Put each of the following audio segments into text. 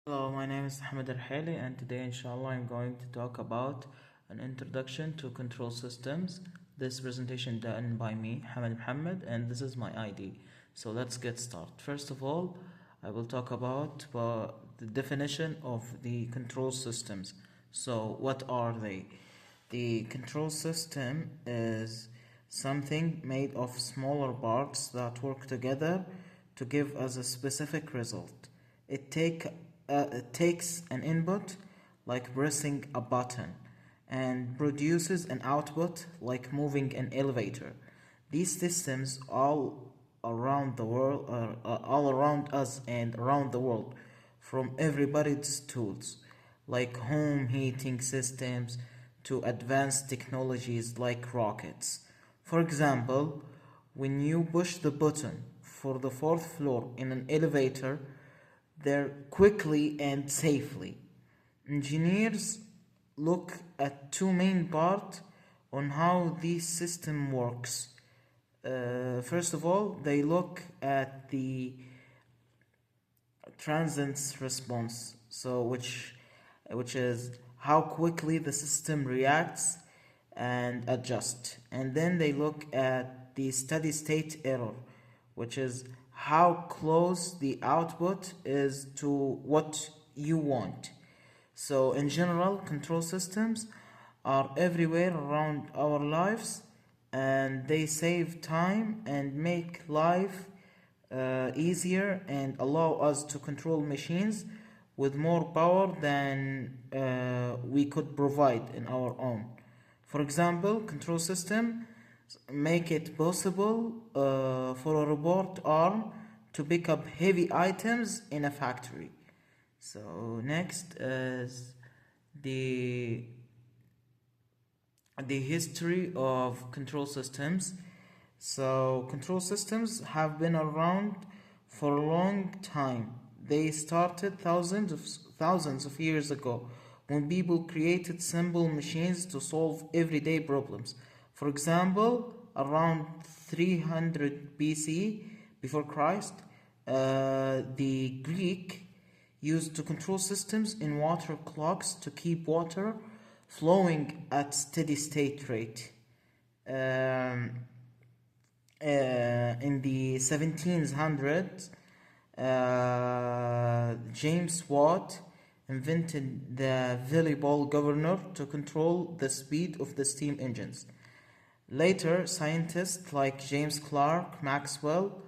Hello, my name is Hamad Alrehaili, and today, inshallah, I'm going to talk about an introduction to control systems. This presentation done by me, Hamad Muhammad, and this is my ID. So let's get started. First of all, I will talk about the definition of the control systems. So, what are they? The control system is something made of smaller parts that work together to give us a specific result. It takes an input, like pressing a button, and produces an output, like moving an elevator. These systems all around us and around the world, from everybody's tools, like home heating systems to advanced technologies like rockets. For example, when you push the button for the fourth floor in an elevator, there quickly and safely. Engineers look at two main parts on how this system works. First of all, they look at the transient's response, which is how quickly the system reacts and adjusts. And then they look at the steady state error, which is how close the output is to what you want. So, in general, control systems are everywhere around our lives, and they save time and make life easier and allow us to control machines with more power than we could provide in our own. For example, control system make it possible for a robot arm to pick up heavy items in a factory. So next is the history of control systems. So control systems have been around for a long time. They started thousands of years ago when people created simple machines to solve everyday problems. For example, around 300 BC, before Christ, the Greek used to control systems in water clocks to keep water flowing at steady state rate. In the 1700s, James Watt invented the volleyball governor to control the speed of the steam engines. Later, scientists like James Clerk Maxwell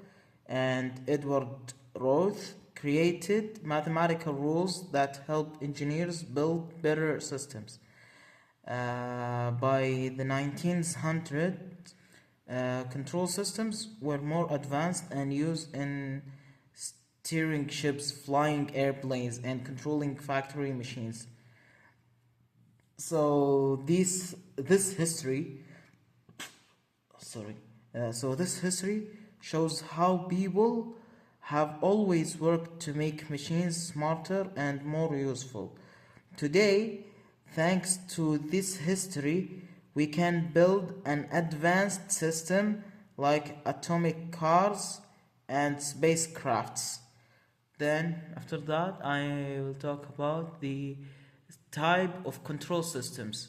and Edward Roth created mathematical rules that helped engineers build better systems. By the 1900s, control systems were more advanced and used in steering ships, flying airplanes, and controlling factory machines. So this history shows how people have always worked to make machines smarter and more useful. Today, thanks to this history, we can build an advanced system like atomic cars and spacecrafts. Then, after that, I will talk about the type of control systems.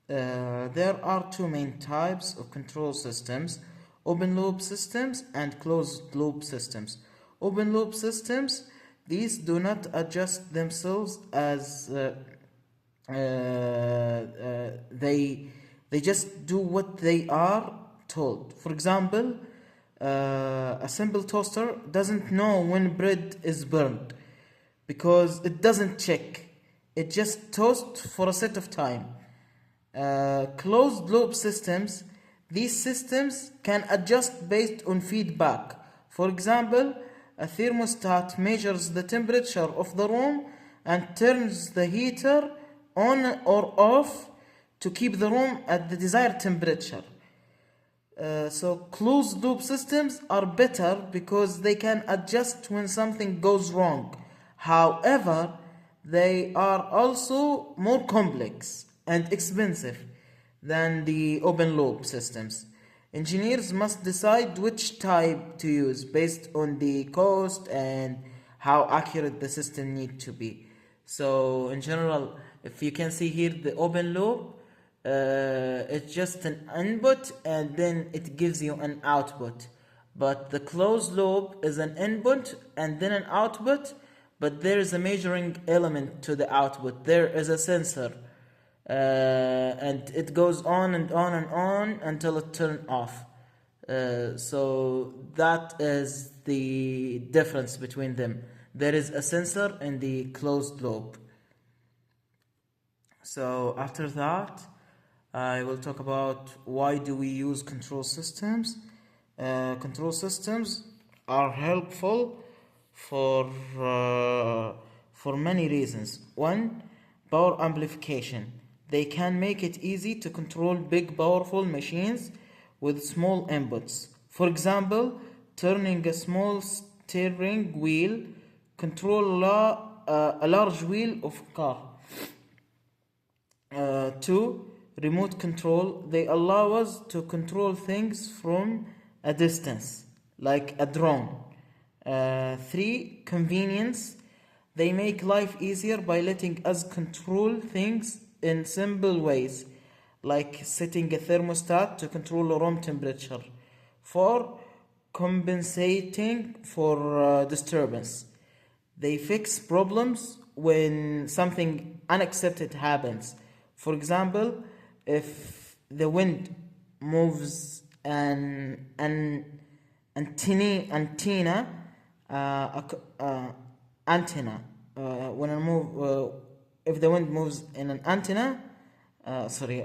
There are two main types of control systems: open loop systems and closed loop systems. Open loop systems, these do not adjust themselves as they just do what they are told. For example, a simple toaster doesn't know when bread is burned because it doesn't check. It just toasts for a set of time. Closed loop systems, these systems can adjust based on feedback. For example, a thermostat measures the temperature of the room and turns the heater on or off to keep the room at the desired temperature. So closed loop systems are better because they can adjust when something goes wrong. However, they are also more complex and expensive than the open loop systems. Engineers must decide which type to use based on the cost and how accurate the system need to be. So in general, if you can see here the open loop, it's just an input and then it gives you an output. But the closed loop is an input and then an output, but there is a measuring element to the output. There is a sensor, and it goes on and on and on until it turns off. So that is the difference between them. There is a sensor in the closed loop. So after that, I will talk about why do we use control systems. Control systems are helpful for many reasons. One, power amplification. They can make it easy to control big powerful machines with small inputs. For example, turning a small steering wheel control a large wheel of a car. Two, remote control. They allow us to control things from a distance, like a drone. Three, convenience. They make life easier by letting us control things in simple ways, like setting a thermostat to control a room temperature. Four, compensating for disturbance. They fix problems when something unexpected happens. For example, if the wind moves an antenna, when I move, if the wind moves in an antenna, sorry,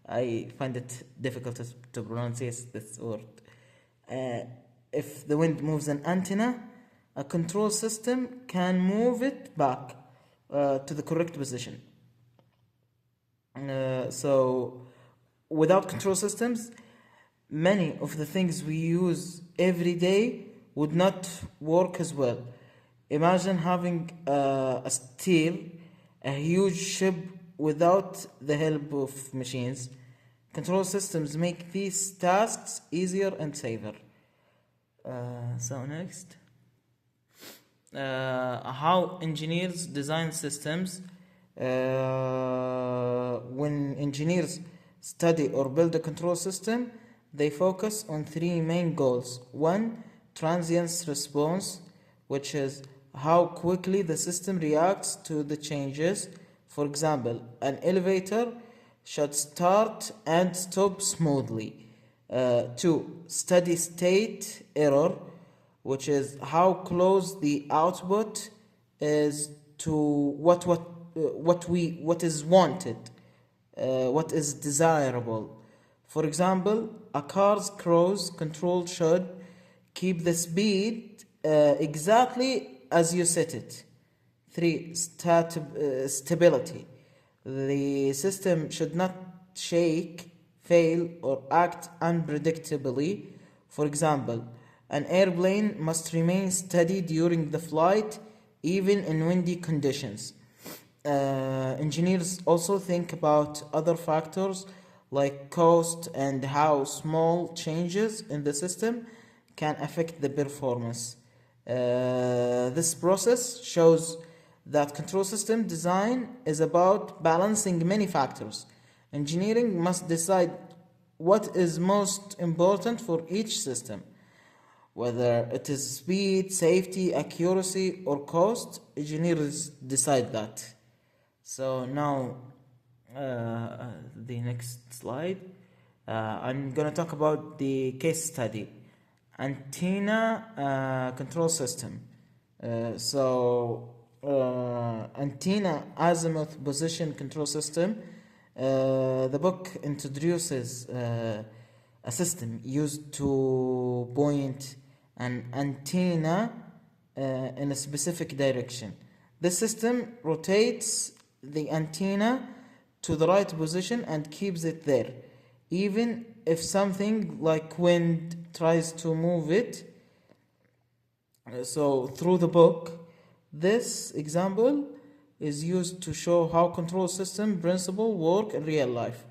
I find it difficult to pronounce this word. If the wind moves an antenna, a control system can move it back to the correct position. So without control systems, many of the things we use every day would not work as well. Imagine having a huge ship without the help of machines. Control systems make these tasks easier and safer. So next, how engineers design systems. When engineers study or build a control system, they focus on three main goals. One, transient response, which is how quickly the system reacts to the changes. For example, an elevator should start and stop smoothly. Two, steady state error, which is how close the output is to what is wanted, what is desirable. For example, a car's cruise control should keep the speed exactly as you set it. Three, stability. The system should not shake, fail, or act unpredictably. For example, an airplane must remain steady during the flight, even in windy conditions. Engineers also think about other factors like cost and how small changes in the system can affect the performance. This process shows that control system design is about balancing many factors. Engineering must decide what is most important for each system, whether it is speed, safety, accuracy, or cost. Engineers decide that. So now, the next slide, I'm gonna talk about the case study, antenna control system. Antenna azimuth position control system. The book introduces a system used to point an antenna in a specific direction. This system rotates the antenna to the right position and keeps it there, even if something like wind tries to move it. So through the book, this example is used to show how control system principles work in real life.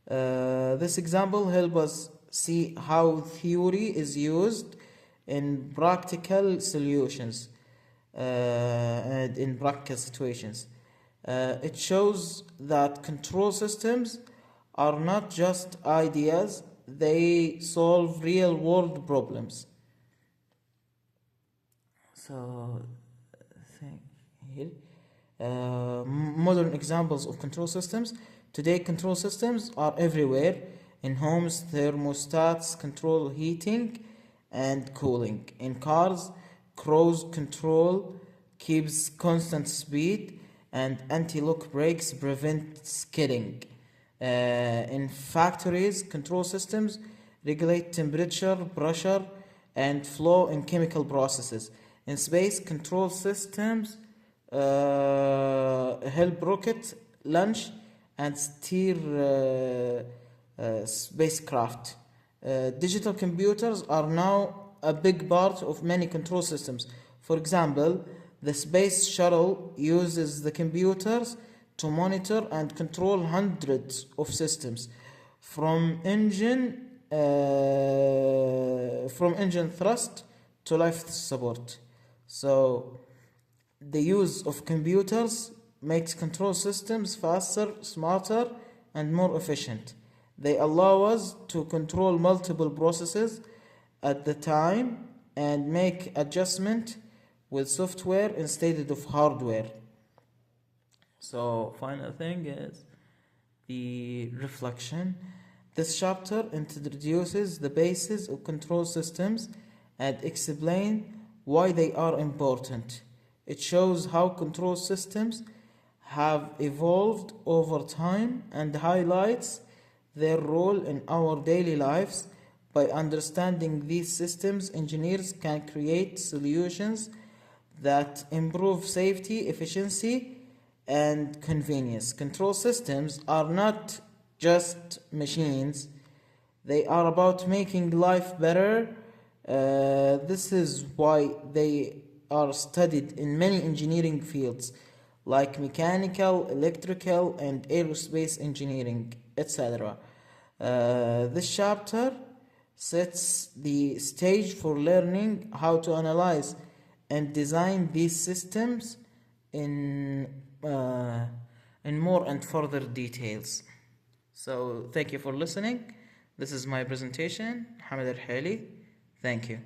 This example helps us see how theory is used in practical solutions. and in practical situations. It shows that control systems are not just ideas, they solve real world problems. So, think here. Modern examples of control systems. Today, control systems are everywhere. In homes, thermostats control heating and cooling. In cars, cruise control keeps constant speed, and anti-lock brakes prevent skidding. In factories, control systems regulate temperature, pressure, and flow in chemical processes. In space, control systems help rocket launch and steer spacecraft. Digital computers are now a big part of many control systems. For example, the space shuttle uses the computers to monitor and control hundreds of systems, from engine thrust to life support. So the use of computers makes control systems faster, smarter, and more efficient. They allow us to control multiple processes at the time and make adjustment with software instead of hardware. So, final thing is the reflection. This chapter introduces the basis of control systems and explain why they are important. It shows how control systems have evolved over time and highlights their role in our daily lives. By understanding these systems, engineers can create solutions that improve safety, efficiency, and convenience. Control systems are not just machines, they are about making life better. This is why they are studied in many engineering fields like mechanical, electrical, and aerospace engineering, etc. This chapter sets the stage for learning how to analyze and design these systems in more and further details. So thank you for listening. This is my presentation, Hamad Alrehaili. Thank you.